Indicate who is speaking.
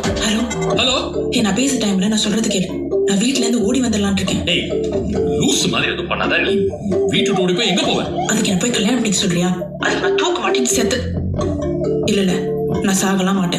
Speaker 1: Hello
Speaker 2: hello.
Speaker 1: நான் பேச டைம்ல நான் சொல்றது கேளு. நான் வீட்ல இருந்து ஓடி வந்துடலான் இருக்கேன்.
Speaker 2: ஏய், லூஸ் மாதிரி எதுவும் பண்ணாத. நீ வீட்டு ஓடி போய் எங்க போவ?
Speaker 1: அதுக்கு என்ன போய் கல்யாணம் பண்ணிக்க சொல்றியா? அதுக்கு நான் தூக்க மாட்டேன்னு செத்து. இல்ல நான் சாகலாம் மாட்டேன்.